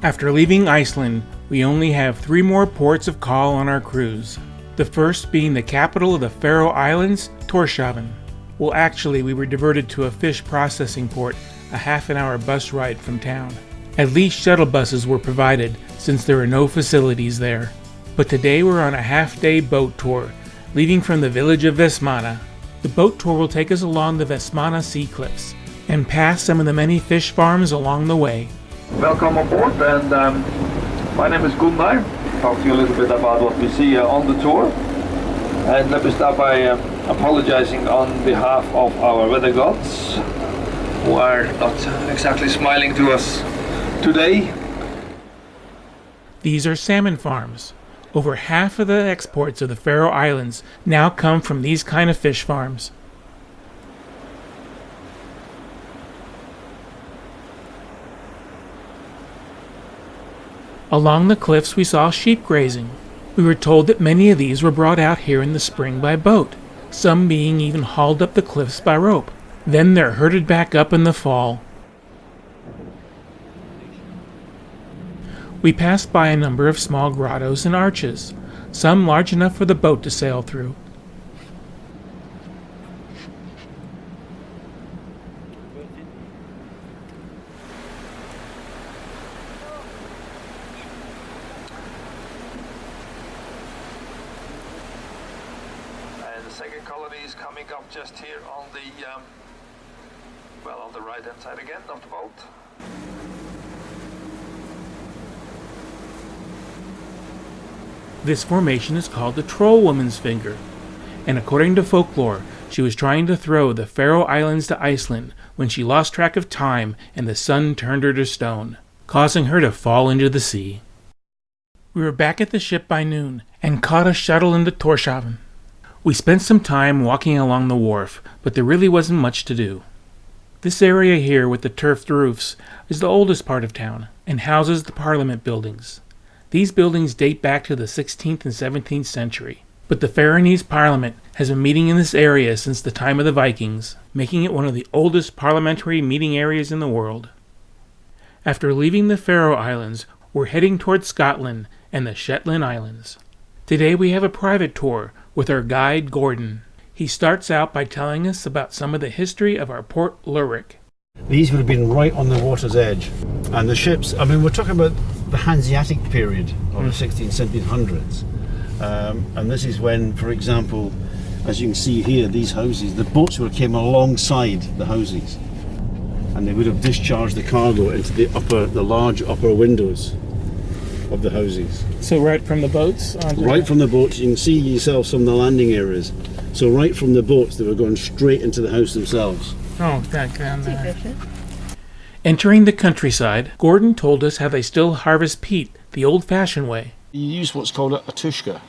After leaving Iceland, we only have 3 more ports of call on our cruise. The first being the capital of the Faroe Islands, Tórshavn. Well, actually, we were diverted to a fish processing port a half-an-hour bus ride from town. At least shuttle buses were provided, since there are no facilities there. But today we're on a half-day boat tour, leaving from the village of Vestmanna. The boat tour will take us along the Vestmanna sea cliffs, and past some of the many fish farms along the way. Welcome on board, and my name is Gunnar. Talk to you a little bit about what we see on the tour. And let me start by apologizing on behalf of our weather gods, who are not exactly smiling to us today. These are salmon farms. Over half of the exports of the Faroe Islands now come from these kind of fish farms. Along the cliffs we saw sheep grazing. We were told that many of these were brought out here in the spring by boat, some being even hauled up the cliffs by rope. Then they're herded back up in the fall. We passed by a number of small grottos and arches, some large enough for the boat to sail through. And the second colony is coming up just here on the on the right hand side again of the boat. This formation is called the Troll Woman's Finger, and according to folklore, she was trying to throw the Faroe Islands to Iceland when she lost track of time and the sun turned her to stone, causing her to fall into the sea. We were back at the ship by noon and caught a shuttle into Tórshavn. We spent some time walking along the wharf, but there really wasn't much to do. This area here with the turfed roofs is the oldest part of town and houses the parliament buildings. These buildings date back to the 16th and 17th century, but the Faroese Parliament has been meeting in this area since the time of the Vikings, making it one of the oldest parliamentary meeting areas in the world. After leaving the Faroe Islands, we're heading towards Scotland and the Shetland Islands. Today we have a private tour with our guide Gordon. He starts out by telling us about some of the history of our Port Luric. These would have been right on the water's edge. And the ships, we're talking about the Hanseatic period of the 16th, 1700s. And this is when, for example, as you can see here, these houses, the boats would have came alongside the houses. And they would have discharged the cargo into the large upper windows of the houses. So right from the boats? Right from the boats, you can see yourself some of the landing areas. So right from the boats, they were going straight into the house themselves. Oh, that down there. Entering the countryside, Gordon told us how they still harvest peat the old-fashioned way. You use what's called a tushka,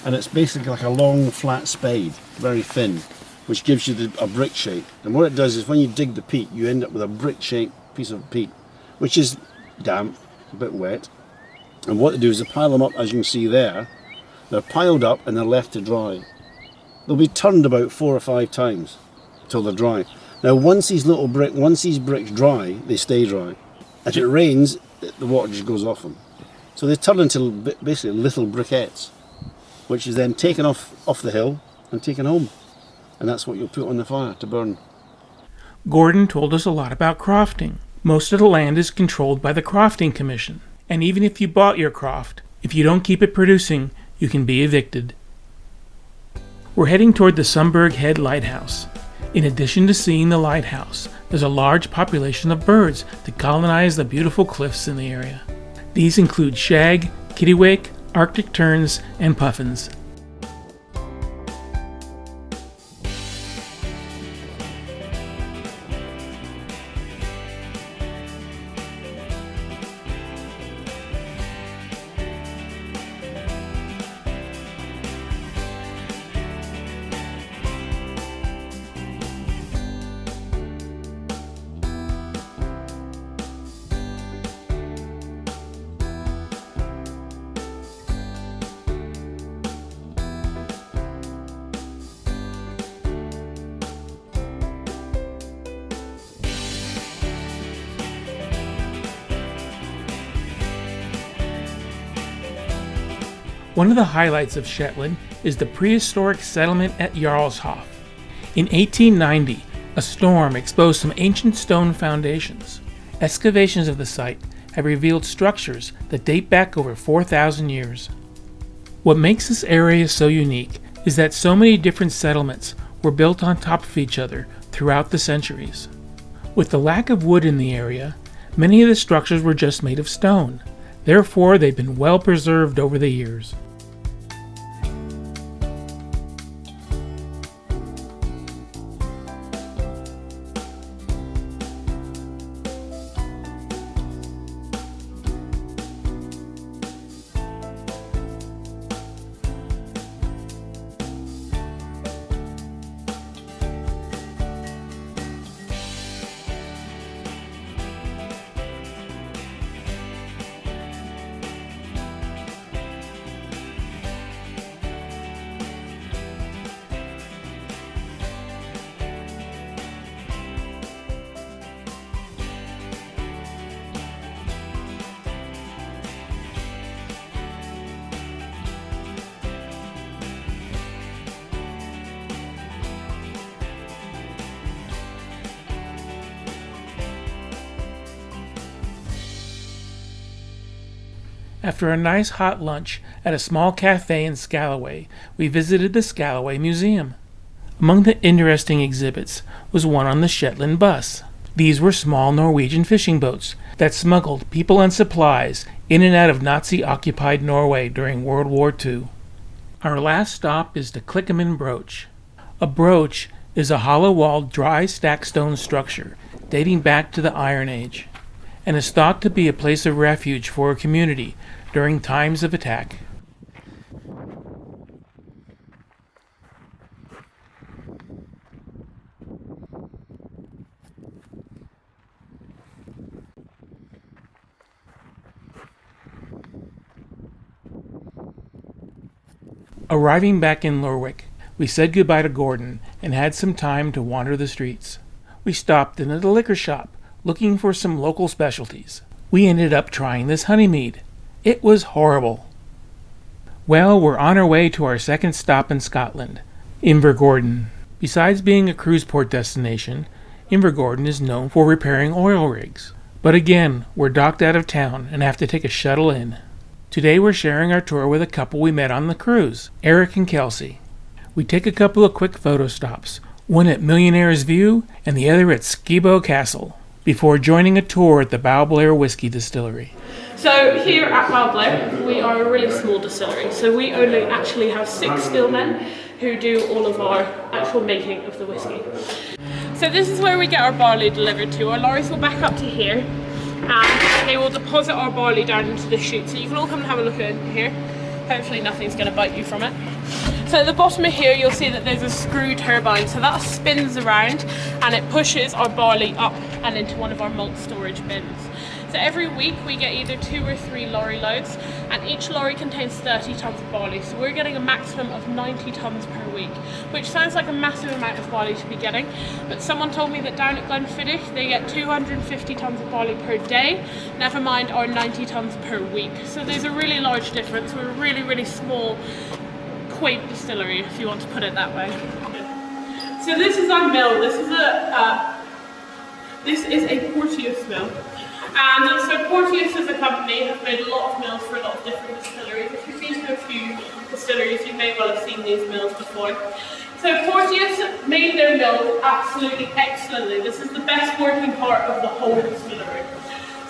and it's basically like a long flat spade, very thin, which gives you a brick shape. And what it does is when you dig the peat, you end up with a brick-shaped piece of peat, which is damp, a bit wet. And what they do is they pile them up, as you can see there. They're piled up and they're left to dry. They'll be turned about 4 or 5 times till they're dry. Now once these bricks dry, they stay dry. If it rains, the water just goes off them. So they turn into basically little briquettes, which is then taken off the hill and taken home. And that's what you'll put on the fire to burn. Gordon told us a lot about crofting. Most of the land is controlled by the Crofting Commission. And even if you bought your croft, if you don't keep it producing, you can be evicted. We're heading toward the Sundberg Head Lighthouse. In addition to seeing the lighthouse, there's a large population of birds that colonize the beautiful cliffs in the area. These include shag, kittiwake, Arctic terns, and puffins. One of the highlights of Shetland is the prehistoric settlement at Jarlshof. In 1890, a storm exposed some ancient stone foundations. Excavations of the site have revealed structures that date back over 4,000 years. What makes this area so unique is that so many different settlements were built on top of each other throughout the centuries. With the lack of wood in the area, many of the structures were just made of stone. Therefore, they've been well preserved over the years. After a nice hot lunch at a small cafe in Scalloway, we visited the Scalloway Museum. Among the interesting exhibits was one on the Shetland bus. These were small Norwegian fishing boats that smuggled people and supplies in and out of Nazi-occupied Norway during World War II. Our last stop is the Klikkeman Brooch. A brooch is a hollow-walled dry stack stone structure dating back to the Iron Age, and is thought to be a place of refuge for a community during times of attack. Arriving back in Lerwick, we said goodbye to Gordon and had some time to wander the streets. We stopped in at a liquor shop looking for some local specialties. We ended up trying this honey mead. It was horrible. Well, we're on our way to our second stop in Scotland, Invergordon. Besides being a cruise port destination, Invergordon is known for repairing oil rigs. But again, we're docked out of town and have to take a shuttle in. Today we're sharing our tour with a couple we met on the cruise, Eric and Kelsey. We take a couple of quick photo stops, one at Millionaire's View and the other at Skibo Castle, before joining a tour at the Balblair Whiskey Distillery. So here at Balblair, we are a really small distillery, so we only actually have 6 skilled men who do all of our actual making of the whiskey. So this is where we get our barley delivered to. Our lorries will back up to here, and they will deposit our barley down into the chute. So you can all come and have a look in here. Hopefully nothing's going to bite you from it. So at the bottom of here you'll see that there's a screw turbine, so that spins around and it pushes our barley up and into one of our malt storage bins. So every week we get either 2 or 3 lorry loads, and each lorry contains 30 tonnes of barley, so we're getting a maximum of 90 tonnes per week, which sounds like a massive amount of barley to be getting, but someone told me that down at Glenfiddich they get 250 tonnes of barley per day, never mind our 90 tonnes per week. So there's a really large difference. We're a really, really small, quaint distillery, if you want to put it that way. So this is our mill. This is a Porteous mill. And so Porteous as a company has made a lot of mills for a lot of different distilleries. If you've been to a few distilleries, you may well have seen these mills before. So Porteous made their mills absolutely excellently. This is the best working part of the whole distillery.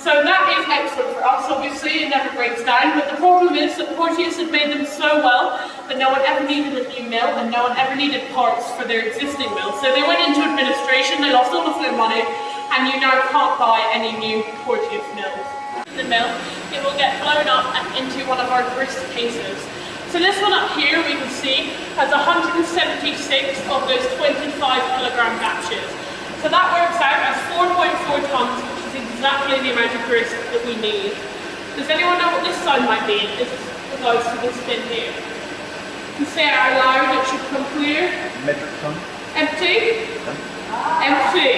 So that is excellent for us, obviously, it never breaks down, but the problem is that Porteous had made them so well that no one ever needed a new mill and no one ever needed parts for their existing mill. So they went into administration, they lost all of their money, and you now can't buy any new Porteous mills. The mill, it will get blown up and into one of our grist cases. So this one up here, we can see, has 176 of those 25 kilogram batches. So that works out as 4.4 tonnes, which is exactly the amount of grist that we need. Does anyone know what this sign might be? This goes to this bin here. You say it out loud, it should come clear. Metric ton. Empty? Empty.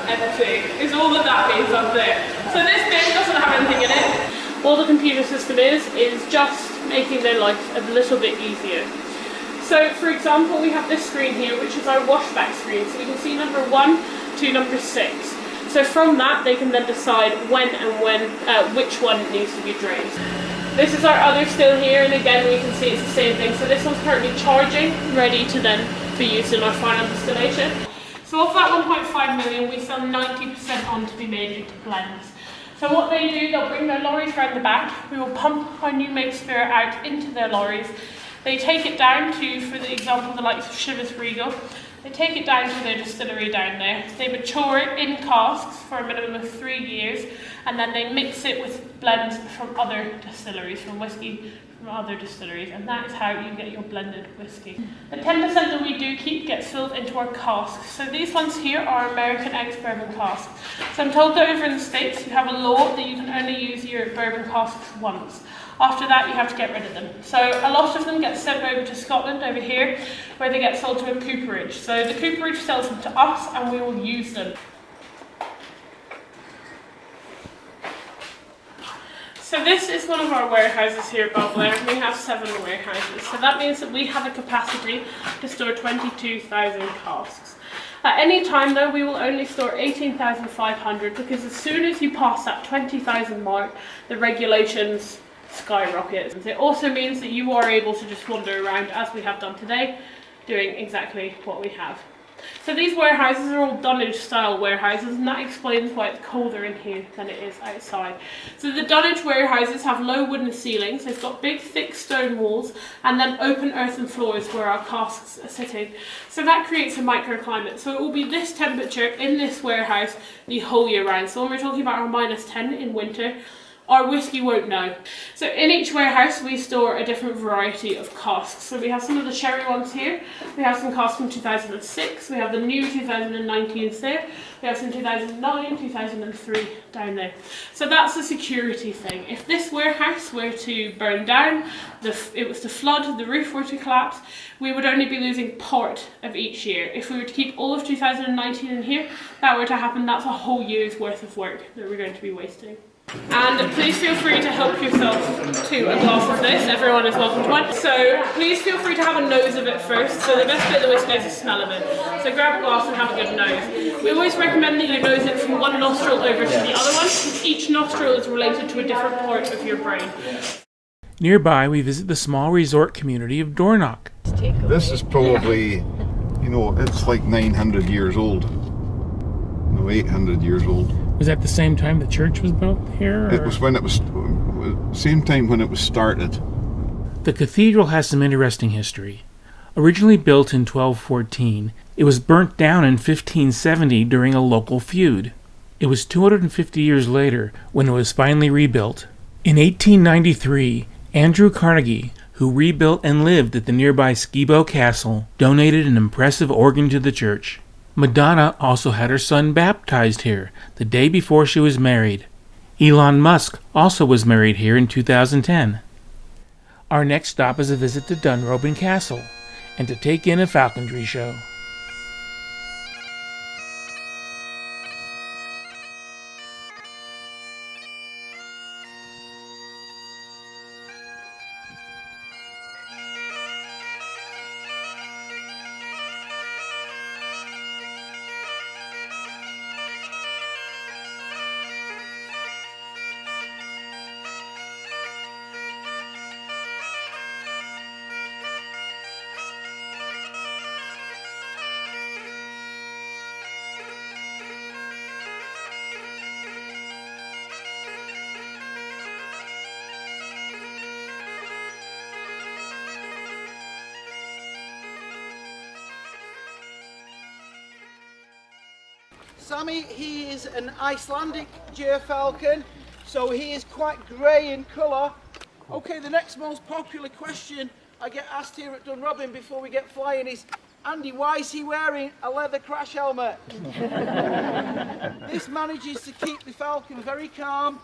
Empty is all that means up there. So this bin doesn't have anything in it. We'll all the computer system is just making their life a little bit easier. So for example, we have this screen here, which is our washback screen. So we can see number 1 to number 6. So from that, they can then decide when which one needs to be drained. This is our other still here, and again we can see it's the same thing. So this one's currently charging, ready to then be used in our final distillation. So of that 1.5 million, we sell 90% on to be made into blends. So what they do, they'll bring their lorries around the back. We will pump our new make spirit out into their lorries. They take it down to, for the example, the likes of Chivas Regal. They take it down to their distillery down there. They mature it in casks for a minimum of 3 years, and then they mix it with blends from other distilleries, from whiskey from other distilleries, and that is how you get your blended whiskey. The 10% that we do keep gets filled into our casks. So these ones here are American ex-bourbon casks. So I'm told that over in the States you have a law that you can only use your bourbon casks once. After that, you have to get rid of them. So a lot of them get sent over to Scotland over here, where they get sold to a cooperage. So the cooperage sells them to us, and we will use them. So this is one of our warehouses here above there. We have 7 warehouses. So that means that we have a capacity to store 22,000 casks. At any time though, we will only store 18,500, because as soon as you pass that 20,000 mark, the regulations skyrocket. It also means that you are able to just wander around, as we have done today, doing exactly what we have. So these warehouses are all dunnage style warehouses, and that explains why it's colder in here than it is outside. So the dunnage warehouses have low wooden ceilings, they've got big thick stone walls, and then open earthen floors where our casks are sitting. So that creates a microclimate. So it will be this temperature in this warehouse the whole year round. So when we're talking about our -10 in winter, our whiskey won't know. So in each warehouse we store a different variety of casks. So we have some of the sherry ones here, we have some casks from 2006, we have the new 2019s there, we have some 2009, 2003 down there. So that's a security thing. If this warehouse were to burn down, it was to flood, the roof were to collapse, we would only be losing part of each year. If we were to keep all of 2019 in here, that were to happen, that's a whole year's worth of work that we're going to be wasting. And please feel free to help yourself to a glass of this. Everyone is welcome to one. So please feel free to have a nose of it first. So the best bit of the whiskey is the smell of it. So grab a glass and have a good nose. We always recommend that you nose it from one nostril over to the other one, because each nostril is related to a different part of your brain. Nearby, we visit the small resort community of Dornoch. This is probably, it's like 900 years old. No, 800 years old. Was that the same time the church was built here? Or? It was when it was, same time when it was started. The cathedral has some interesting history. Originally built in 1214, it was burnt down in 1570 during a local feud. It was 250 years later when it was finally rebuilt. In 1893, Andrew Carnegie, who rebuilt and lived at the nearby Skibo Castle, donated an impressive organ to the church. Madonna also had her son baptized here the day before she was married. Elon Musk also was married here in 2010. Our next stop is a visit to Dunrobin Castle and to take in a falconry show. Sammy, he is an Icelandic gerfalcon, so he is quite grey in colour. Okay, the next most popular question I get asked here at Dunrobin before we get flying is, Andy, why is he wearing a leather crash helmet? This manages to keep the falcon very calm.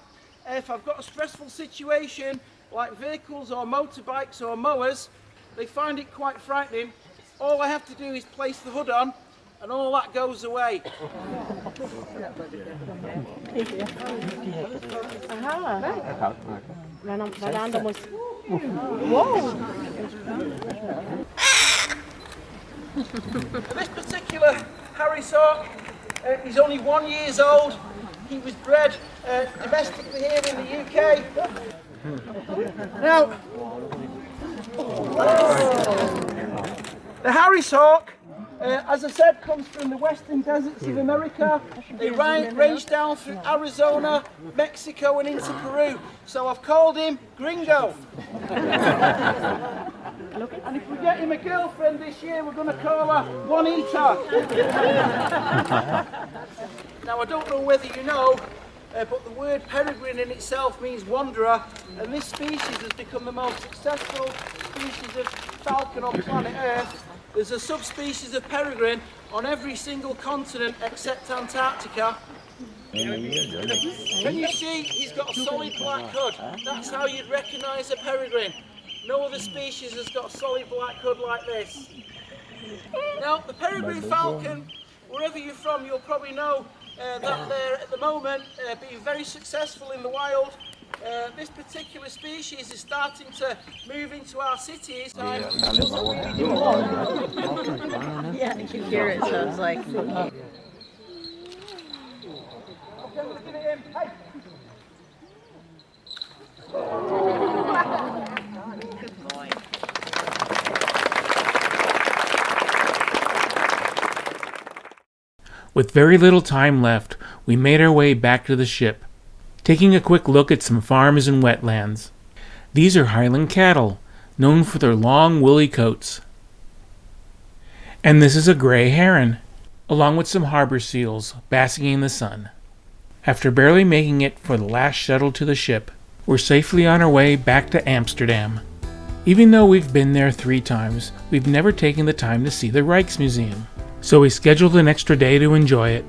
If I've got a stressful situation, like vehicles or motorbikes or mowers, they find it quite frightening. All I have to do is place the hood on, and all that goes away. This particular Harris hawk, he's only 1 year old. He was bred domestically here in the UK. Now, the Harris hawk, as I said, comes from the western deserts of America. They range down through Arizona, Mexico and into Peru. So I've called him Gringo. And if we get him a girlfriend this year, we're going to call her Juanita. Now I don't know whether you know, but the word peregrine in itself means wanderer, and this species has become the most successful species of falcon on planet Earth. There's a subspecies of peregrine on every single continent except Antarctica. Can you see he's got a solid black hood? That's how you'd recognise a peregrine. No other species has got a solid black hood like this. Now the peregrine falcon, wherever you're from, you'll probably know that they're at the moment being very successful in the wild. This particular species is starting to move into our cities. Yeah, you can hear it, so it's like... Okay, I'm going to give it him. Hey. Good boy. With very little time left, we made our way back to the ship, taking a quick look at some farms and wetlands. These are Highland cattle, known for their long woolly coats. And this is a grey heron, along with some harbor seals basking in the sun. After barely making it for the last shuttle to the ship, we're safely on our way back to Amsterdam. Even though we've been there 3 times, we've never taken the time to see the Rijksmuseum. So we scheduled an extra day to enjoy it.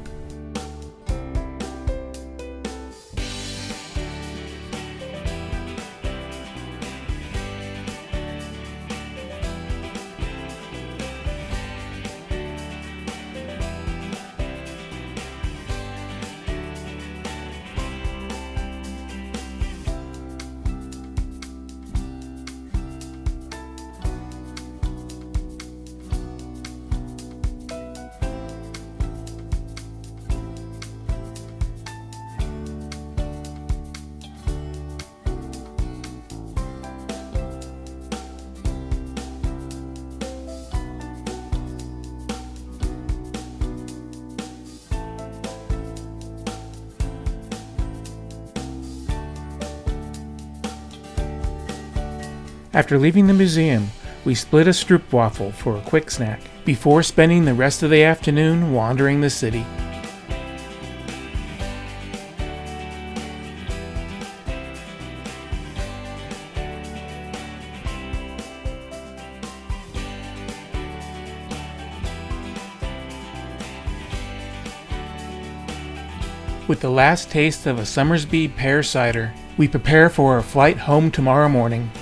After leaving the museum, we split a stroopwafel for a quick snack, before spending the rest of the afternoon wandering the city. With the last taste of a Summersby pear cider, we prepare for our flight home tomorrow morning.